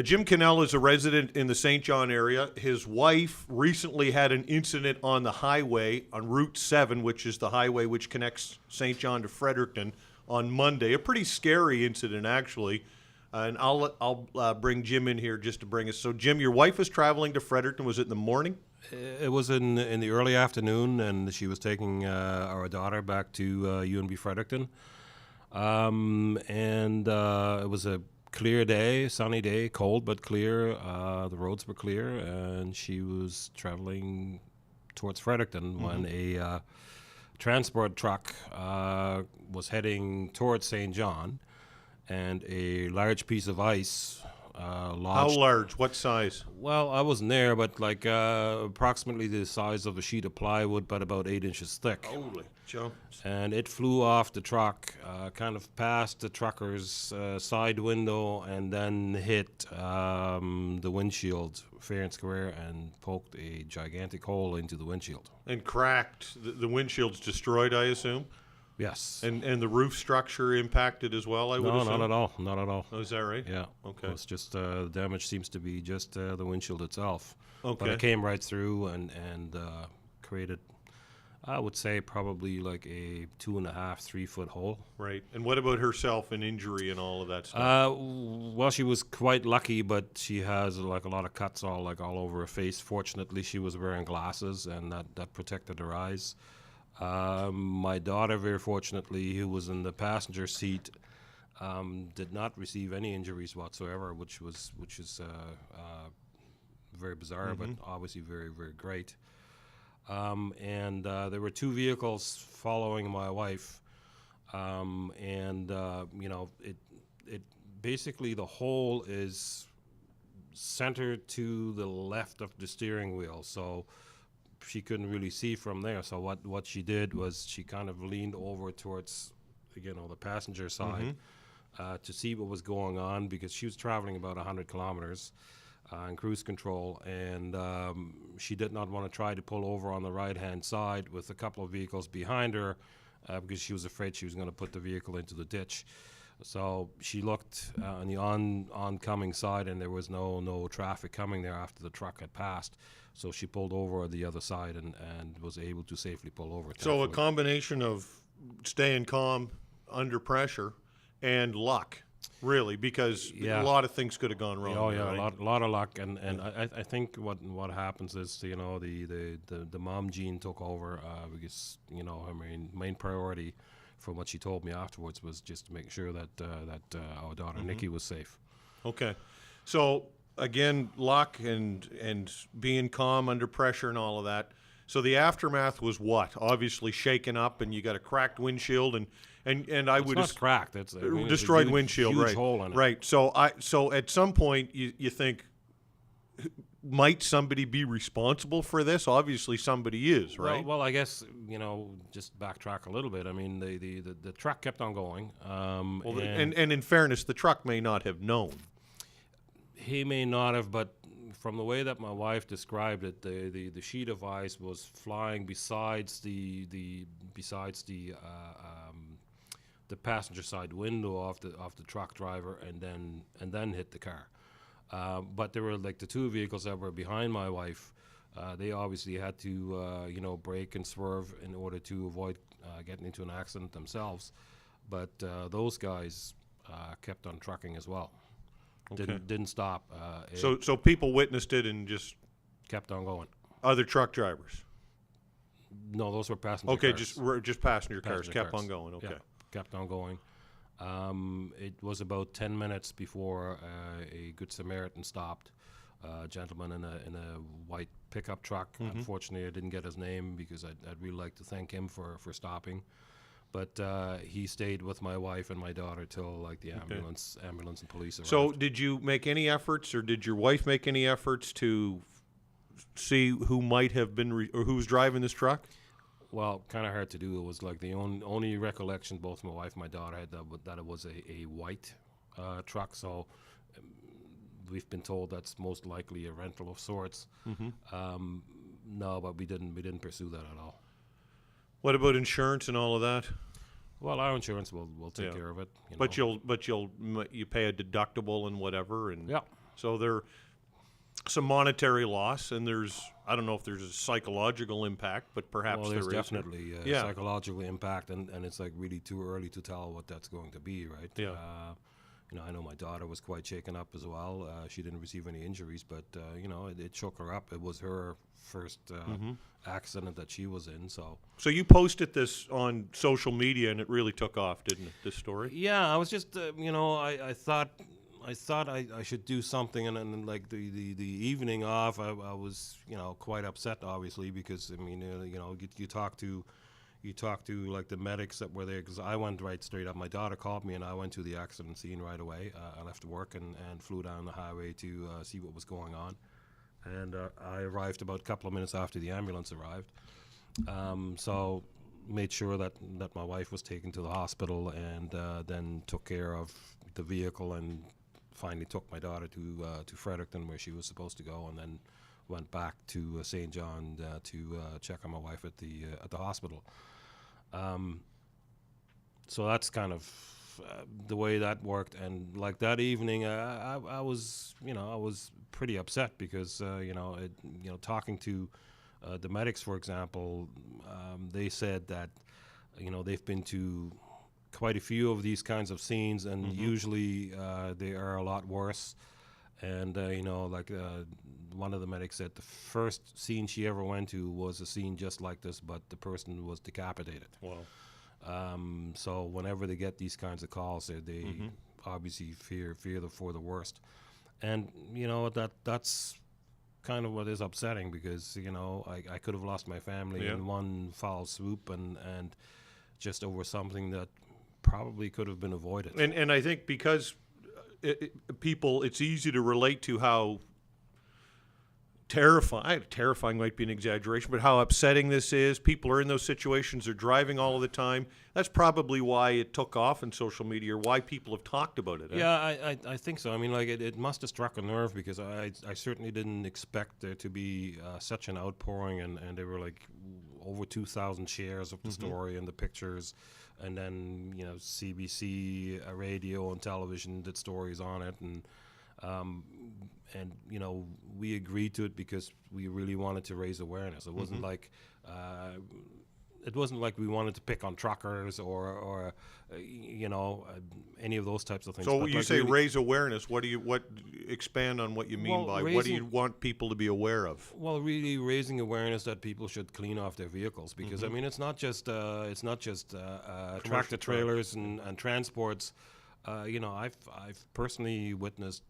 Jim Cannell is a resident in the St. John area. His wife recently had an incident on the highway on Route 7, which is the highway which connects St. John to Fredericton, on Monday. A pretty scary incident, actually. And I'll bring Jim in here just to bring us. So, Jim, your wife was traveling to Fredericton. Was it in the morning? It was in the early afternoon, and she was taking our daughter back to UNB Fredericton. It was a clear day, sunny day, cold but clear. The roads were clear, and she was traveling towards Fredericton when a transport truck was heading towards St. John, and a large piece of ice lodged. How large? What size? Well, I wasn't there, but like approximately the size of a sheet of plywood, but about 8 inches thick. Holy jumps. And it flew off the truck, kind of past the trucker's side window, and then hit the windshield fair and square and poked a gigantic hole into the windshield. And cracked. The windshield's destroyed, I assume? Yes. And the roof structure impacted as well, I would assume? No, not at all. Not at all. Oh, is that right? Yeah. Okay. It's just the damage seems to be just the windshield itself. Okay. But it came right through and created, I would say, probably like a 2.5, 3 foot hole. Right. And what about herself and injury and all of that stuff? Well, she was quite lucky, but she has like a lot of cuts all over her face. Fortunately, she was wearing glasses, and that protected her eyes. My daughter, very fortunately, who was in the passenger seat, did not receive any injuries whatsoever, which is very bizarre, but obviously very, very great. There were 2 vehicles following my wife, it basically the hole is centered to the left of the steering wheel, so she couldn't really see from there. So what she did was she kind of leaned over towards, the passenger side to see what was going on, because she was traveling about 100 kilometers in cruise control, and she did not want to try to pull over on the right-hand side with a couple of vehicles behind her because she was afraid she was going to put the vehicle into the ditch. So she looked on the oncoming side, and there was no traffic coming there after the truck had passed. So she pulled over on the other side and was able to safely pull over. So a combination of staying calm under pressure and luck, really, because a lot of things could have gone wrong. Oh yeah, right? a lot of luck, and I think what happens is the mom gene took over because her main priority, from what she told me afterwards, was just to make sure that our daughter Nikki was safe. Okay, so again, luck and being calm under pressure and all of that. So the aftermath was what? Obviously shaken up, and you got a cracked windshield, and I would not cracked. It's destroyed a huge, windshield, huge right? Hole in it. Right. So at some point you think, might somebody be responsible for this? Obviously somebody is, right? Well, I guess just backtrack a little bit. I mean, the truck kept on going. And in fairness, the truck may not have known. He may not have, but from the way that my wife described it, the sheet of ice was flying besides the passenger side window of the truck driver, and then hit the car. But there were like the 2 vehicles that were behind my wife. They obviously had to brake and swerve in order to avoid getting into an accident themselves. But those guys kept on trucking as well. Okay. Didn't stop. So people witnessed it and just kept on going. Other truck drivers? No, those were passenger cars. Okay, just passenger cars kept on going. Okay. Yeah, kept on going. It was about 10 minutes before a Good Samaritan stopped. A gentleman in a white pickup truck. Unfortunately, I didn't get his name because I'd really like to thank him for stopping. But he stayed with my wife and my daughter till like the ambulance and police arrived. So did you make any efforts, or did your wife make any efforts to see who might have been or who was driving this truck? Well, kind of hard to do. It was like the only recollection both my wife and my daughter had that it was a white truck. So we've been told that's most likely a rental of sorts. No, but we didn't pursue that at all. What about insurance and all of that? Well, our insurance will take care of it. But you pay a deductible and whatever, and yeah, So there some monetary loss, and I don't know if there's a psychological impact, but perhaps Well, there's there is. definitely a Yeah. psychological impact, and it's like really too early to tell what that's going to be, right? Yeah. I know my daughter was quite shaken up as well. She didn't receive any injuries, but it shook her up. It was her first accident that she was in, so. So you posted this on social media, and it really took off, didn't it? This story. Yeah, I was just, I thought I should do something, and then like the evening off, I was quite upset, obviously, because I mean you talk to like the medics that were there, because I went right straight up. My daughter called me, and I went to the accident scene right away. I left work and flew down the highway to see what was going on, and I arrived about a couple of minutes after the ambulance arrived. So made sure that my wife was taken to the hospital, and then took care of the vehicle, and finally took my daughter to Fredericton, where she was supposed to go, and then went back to St. John to check on my wife at the hospital. So that's kind of the way that worked. And like that evening, I was pretty upset because talking to the medics, for example, they said that they've been to quite a few of these kinds of scenes, and usually they are a lot worse. And one of the medics said the first scene she ever went to was a scene just like this, but the person was decapitated. Wow. So whenever they get these kinds of calls, they obviously fear for the worst. And that's kind of what is upsetting, because I could have lost my family in one foul swoop, and just over something that probably could have been avoided. And I think because it's easy to relate to how terrifying might be an exaggeration, but how upsetting this is. People are in those situations, they're driving all of the time. That's probably why it took off in social media, or why people have talked about it. Yeah, I think so. I mean, like it must have struck a nerve, because I certainly didn't expect there to be such an outpouring, and there were like over 2,000 shares of the story and the pictures, and then CBC, radio and television did stories on it, and we agreed to it because we really wanted to raise awareness. It wasn't like we wanted to pick on truckers or any of those types of things. So but when you like say really raise awareness, expand on what you mean by what do you want people to be aware of? Well, really raising awareness that people should clean off their vehicles, because I mean it's not just tractor trailers and transports. I've personally witnessed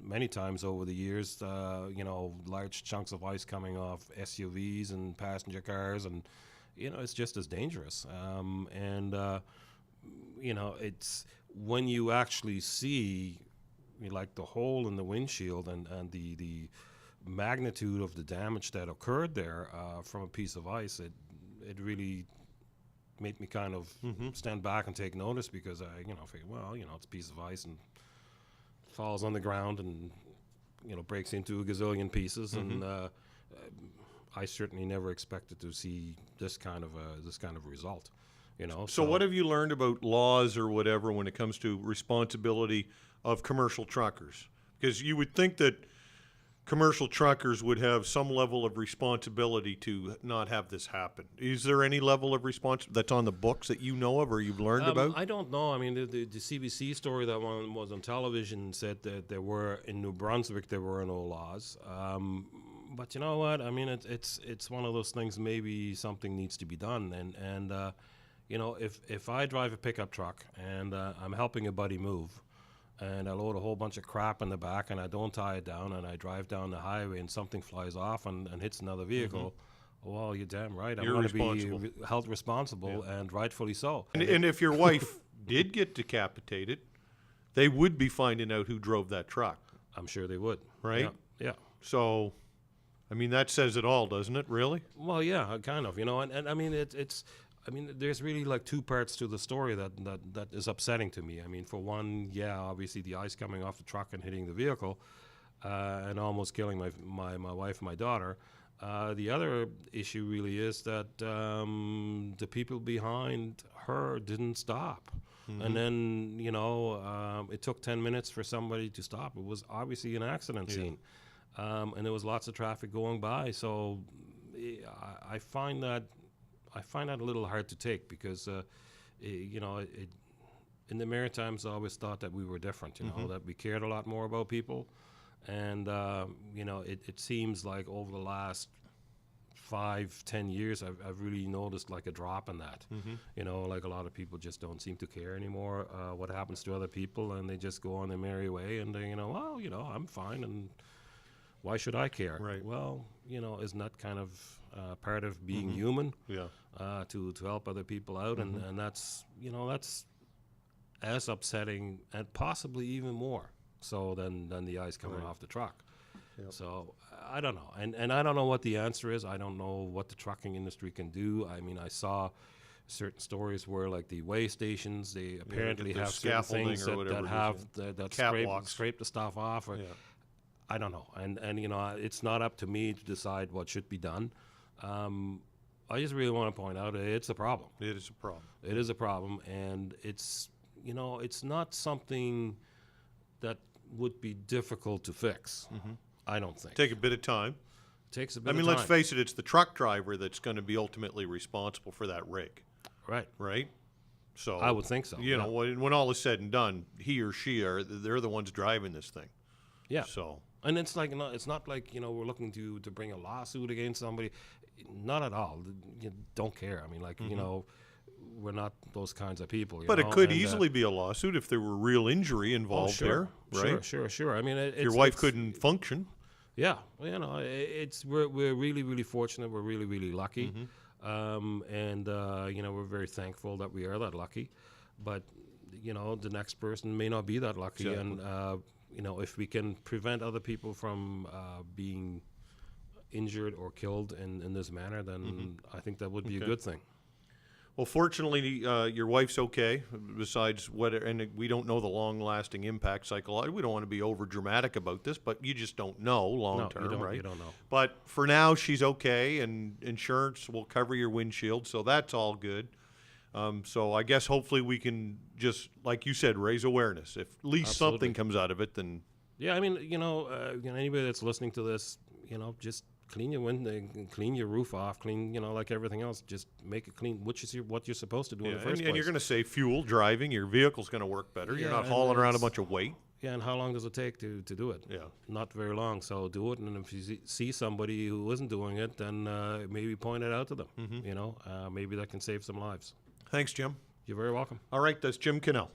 many times over the years, large chunks of ice coming off SUVs and passenger cars, and it's just as dangerous. It's when you actually see like the hole in the windshield and the magnitude of the damage that occurred there from a piece of ice, it really made me kind of stand back and take notice, because I figured, well, it's a piece of ice and falls on the ground and breaks into a gazillion pieces, and I certainly never expected to see this kind of result. So what have you learned about laws or whatever when it comes to responsibility of commercial truckers? Because you would think that commercial truckers would have some level of responsibility to not have this happen. Is there any level of responsibility that's on the books that you know of or you've learned about? I don't know. I mean, the CBC story that one was on television said that in New Brunswick there were no laws. But you know what? I mean, it's one of those things. Maybe something needs to be done. And if I drive a pickup truck and I'm helping a buddy move, and I load a whole bunch of crap in the back, and I don't tie it down, and I drive down the highway, and something flies off and hits another vehicle, well, you're damn right. I want to be held responsible, and rightfully so. And if your wife did get decapitated, they would be finding out who drove that truck. I'm sure they would. Right? Yeah. So, I mean, that says it all, doesn't it, really? Well, yeah, kind of, and I mean, it's there's really like two parts to the story that is upsetting to me. I mean, for one, obviously the ice coming off the truck and hitting the vehicle, and almost killing my wife and my daughter. The other issue really is that the people behind her didn't stop. and then it took 10 minutes for somebody to stop. It was obviously an accident scene, and there was lots of traffic going by. So I find that a little hard to take because in the Maritimes, I always thought that we were different. That we cared a lot more about people, and it seems like over the last 5-10 years, I've really noticed like a drop in that. Like a lot of people just don't seem to care anymore what happens to other people, and they just go on their merry way, and they, I'm fine, and why should I care? Right. Well, isn't that kind of part of being human? Yeah. To help other people out, and that's as upsetting and possibly even more so than the ice coming off the truck. Yep. So I don't know, and I don't know what the answer is. I don't know what the trucking industry can do. I mean, I saw certain stories where like the weigh stations, they apparently have certain things that scrape the stuff off. Or, I don't know, and it's not up to me to decide what should be done. I just really want to point out it's a problem. It is a problem. It is a problem, and it's not something that would be difficult to fix. I don't think. Take a bit of time. Takes a bit of time. Let's face it, it's the truck driver that's going to be ultimately responsible for that rig. Right. Right? So I would think so. When all is said and done, he or she they're the ones driving this thing. Yeah. So and it's like it's not like we're looking to bring a lawsuit against somebody. Not at all. You don't care. I mean, like we're not those kinds of people. But it could easily be a lawsuit if there were real injury involved there, right? Sure. I mean, your wife couldn't function. Yeah, we're really, really fortunate. We're really, really lucky, and we're very thankful that we are that lucky. But the next person may not be that lucky, exactly. And if we can prevent other people from being injured or killed in this manner, then I think that would be a good thing. Well, fortunately, your wife's okay. Besides and we don't know the long-lasting impact psychologically. We don't want to be over dramatic about this, but you just don't know long term, right? You don't know. But for now, she's okay, and insurance will cover your windshield, so that's all good. So I guess hopefully we can just, like you said, raise awareness. If at least something comes out of it, then yeah. I mean, anybody that's listening to this, just clean your window, clean your roof off, clean, like everything else. Just make it clean, which is what you're supposed to do in the first place. And you're going to save fuel driving. Your vehicle's going to work better. You're not hauling around a bunch of weight. Yeah, and how long does it take to do it? Yeah. Not very long. So do it, and if you see somebody who isn't doing it, then maybe point it out to them. Maybe that can save some lives. Thanks, Jim. You're very welcome. All right, that's Jim Cannell.